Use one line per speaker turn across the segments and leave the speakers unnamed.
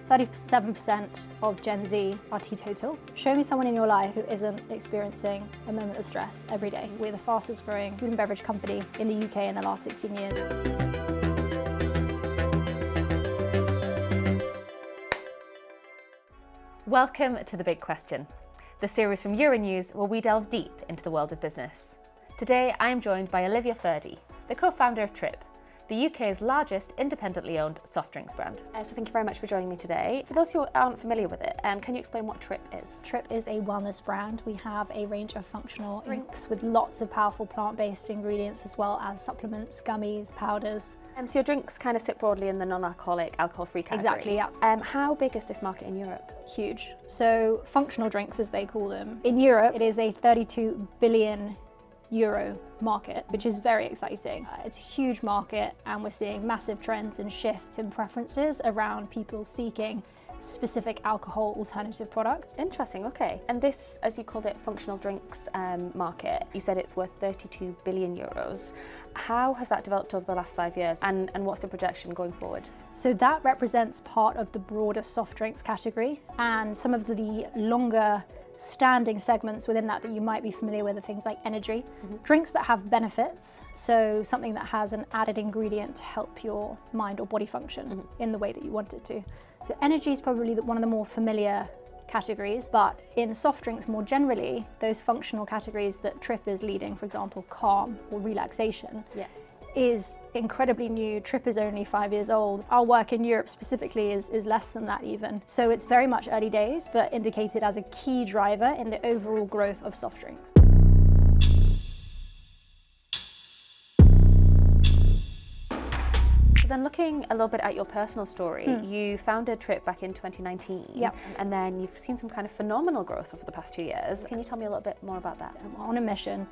37% of Gen Z are teetotal. Show me someone in your life who isn't experiencing a moment of stress every day. We're the fastest growing food and beverage company in the UK in the last 16 years.
Welcome to The Big Question, the series from Euronews where we delve deep into the world of business. Today I am joined by Olivia Furdy, the co-founder of Trip, the UK's largest independently owned soft drinks brand.
So thank you very much for joining me today. For those who aren't familiar with it, can you explain what Trip is?
Trip is a wellness brand. We have a range of functional drinks with lots of powerful plant-based ingredients as well as supplements, gummies, powders.
So your drinks kind of sit broadly in the non-alcoholic, alcohol-free category.
Exactly, yeah.
How big is this market in Europe?
Huge. So functional drinks, as they call them. In Europe, it is a 32 billion euro market, which is very exciting. It's a huge market and we're seeing massive trends and shifts in preferences around people seeking specific alcohol alternative products.
Interesting, okay. And this, as you called it, functional drinks market, you said it's worth 32 billion euros. How has that developed over the last 5 years and what's the projection going forward?
So that represents part of the broader soft drinks category, and some of the longer standing segments within that you might be familiar with are things like energy, drinks that have benefits, so something that has an added ingredient to help your mind or body function in the way that you want it to. So energy is probably one of the more familiar categories, but in soft drinks more generally, those functional categories that Trip is leading, for example, calm or relaxation, is incredibly new. Trip is only 5 years old. Our work in Europe specifically is less than that even. So it's very much early days, but indicated as a key driver in the overall growth of soft drinks.
So then looking a little bit at your personal story, you founded Trip back in 2019, and then you've seen some kind of phenomenal growth over the past 2 years. Can you tell me a little bit more about that?
I'm on a mission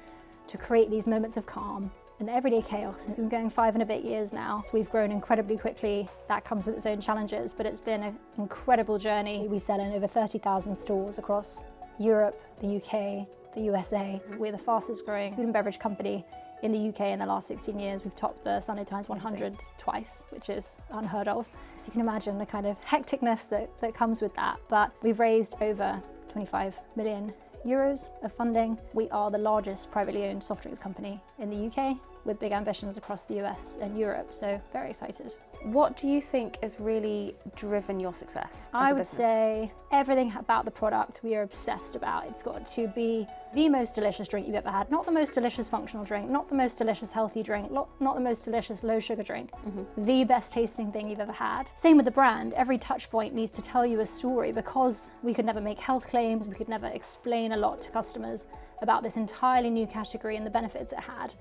to create these moments of calm and everyday chaos. It's been going 5 and a bit years now. So we've grown incredibly quickly. That comes with its own challenges, but it's been an incredible journey. We sell in over 30,000 stores across Europe, the UK, the USA. So we're the fastest growing food and beverage company in the UK in the last 16 years. We've topped the Sunday Times 100 twice, which is unheard of. So you can imagine the kind of hecticness that comes with that. But we've raised over 25 million euros of funding. We are the largest privately owned soft drinks company in the UK with big ambitions across the US and Europe, so very excited.
What do you think has really driven your success as
I
a
would
business?
say everything about the product we are obsessed about. It's got to be the most delicious drink you've ever had, not the most delicious functional drink, not the most delicious healthy drink, not the most delicious low sugar drink, the best tasting thing you've ever had. Same with the brand. Every touch point needs to tell you a story, because we could never make health claims, we could never explain a lot to customers about this entirely new category and the benefits it had.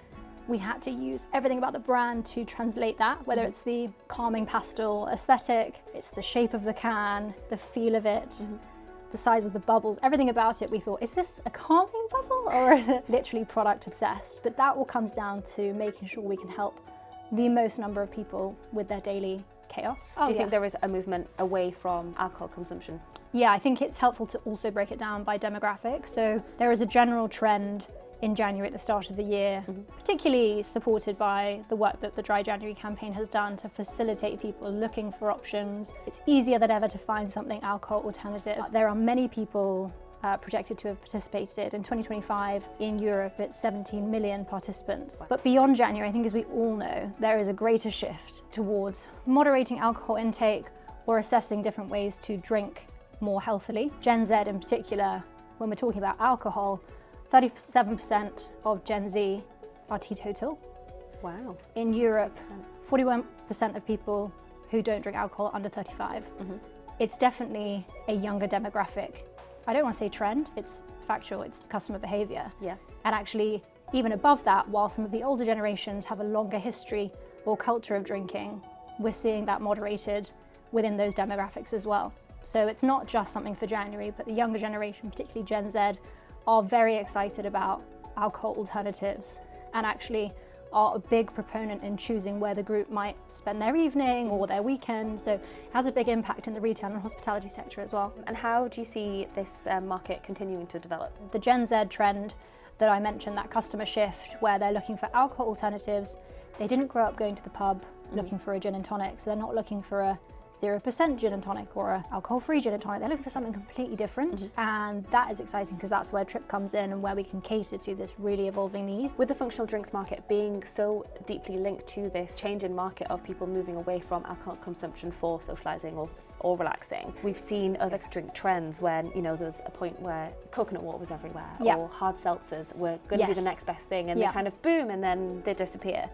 We had to use everything about the brand to translate that, whether it's the calming pastel aesthetic, it's the shape of the can, the feel of it, the size of the bubbles, everything about it. We thought, is this a calming bubble or is it literally product obsessed? But that all comes down to making sure we can help the most number of people with their daily chaos.
Do you think there is a movement away from alcohol consumption?
Yeah, I think it's helpful to also break it down by demographics. So there is a general trend in January at the start of the year, particularly supported by the work that the Dry January campaign has done to facilitate people looking for options. It's easier than ever to find something alcohol alternative. There are many people projected to have participated. In 2025 in Europe, it's 17 million participants. But beyond January, I think as we all know, there is a greater shift towards moderating alcohol intake or assessing different ways to drink more healthily. Gen Z in particular, when we're talking about alcohol, 37% of Gen Z are teetotal.
Wow.
In Europe, 41% of people who don't drink alcohol are under 35. It's definitely a younger demographic. I don't want to say trend, it's factual, it's customer behavior.
Yeah.
And actually, even above that, while some of the older generations have a longer history or culture of drinking, we're seeing that moderated within those demographics as well. So it's not just something for January, but the younger generation, particularly Gen Z, are very excited about alcohol alternatives and actually are a big proponent in choosing where the group might spend their evening or their weekend. So it has a big impact in the retail and hospitality sector as well.
And how do you see this market continuing to develop?
The Gen Z trend that I mentioned, that customer shift where they're looking for alcohol alternatives, they didn't grow up going to the pub looking for a gin and tonic, so they're not looking for a 0% gin and tonic or a alcohol-free gin and tonic. They're looking for something completely different, and that is exciting because that's where Trip comes in and where we can cater to this really evolving need.
With the functional drinks market being so deeply linked to this change in market of people moving away from alcohol consumption for socialising or relaxing, we've seen other drink trends when, you know, there was a point where coconut water was everywhere, or hard seltzers were going to be the next best thing, and they kind of boom and then they disappear.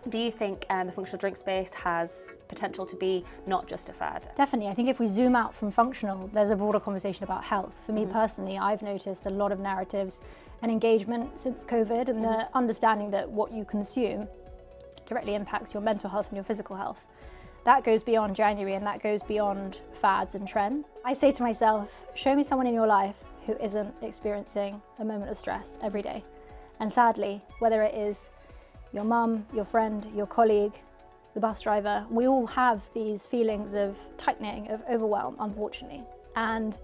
Do you think the functional drink space has potential to be not just a fad?
Definitely. I think if we zoom out from functional, there's a broader conversation about health. For me personally, I've noticed a lot of narratives and engagement since COVID, and the understanding that what you consume directly impacts your mental health and your physical health. That goes beyond January, and that goes beyond fads and trends. I say to myself, show me someone in your life who isn't experiencing a moment of stress every day. And sadly, whether it is your mum, your friend, your colleague, the bus driver, we all have these feelings of tightening, of overwhelm, unfortunately. And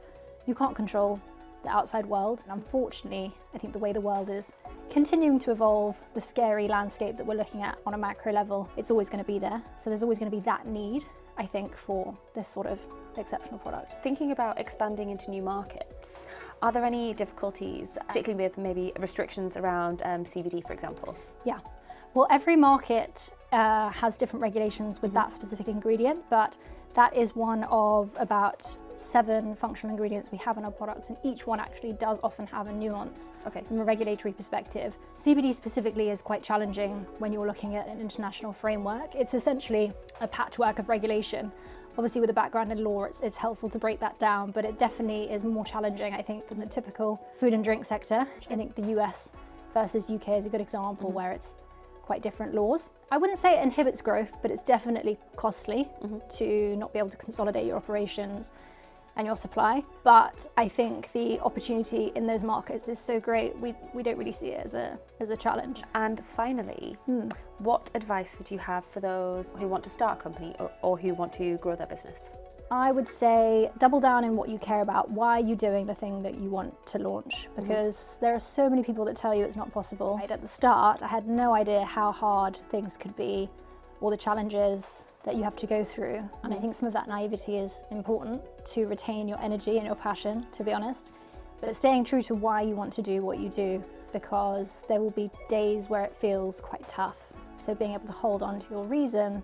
you can't control the outside world. And unfortunately, I think the way the world is continuing to evolve, the scary landscape that we're looking at on a macro level, it's always going to be there. So there's always going to be that need, I think, for this sort of exceptional product.
Thinking about expanding into new markets, are there any difficulties, particularly with maybe restrictions around CBD, for example?
Yeah. Well, every market has different regulations with that specific ingredient, but that is one of about 7 functional ingredients we have in our products, and each one actually does often have a nuance from a regulatory perspective. CBD specifically is quite challenging when you're looking at an international framework. It's essentially a patchwork of regulation. Obviously, with a background in law, it's helpful to break that down, but it definitely is more challenging, I think, than the typical food and drink sector. I think the US versus UK is a good example where it's quite different laws. I wouldn't say it inhibits growth, but it's definitely costly to not be able to consolidate your operations and your supply. But I think the opportunity in those markets is so great, we don't really see it as a challenge.
And finally, what advice would you have for those who want to start a company or who want to grow their business?
I would say double down in what you care about. Why are you doing the thing that you want to launch? Because there are so many people that tell you it's not possible. Right at the start, I had no idea how hard things could be, or the challenges that you have to go through. And I think some of that naivety is important to retain your energy and your passion, to be honest. But staying true to why you want to do what you do, because there will be days where it feels quite tough. So being able to hold on to your reason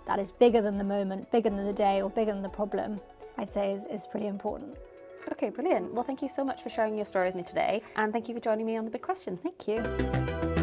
that is bigger than the moment, bigger than the day, or bigger than the problem, I'd say is pretty important.
Okay, brilliant. Well, thank you so much for sharing your story with me today, and thank you for joining me on The Big Question.
Thank you.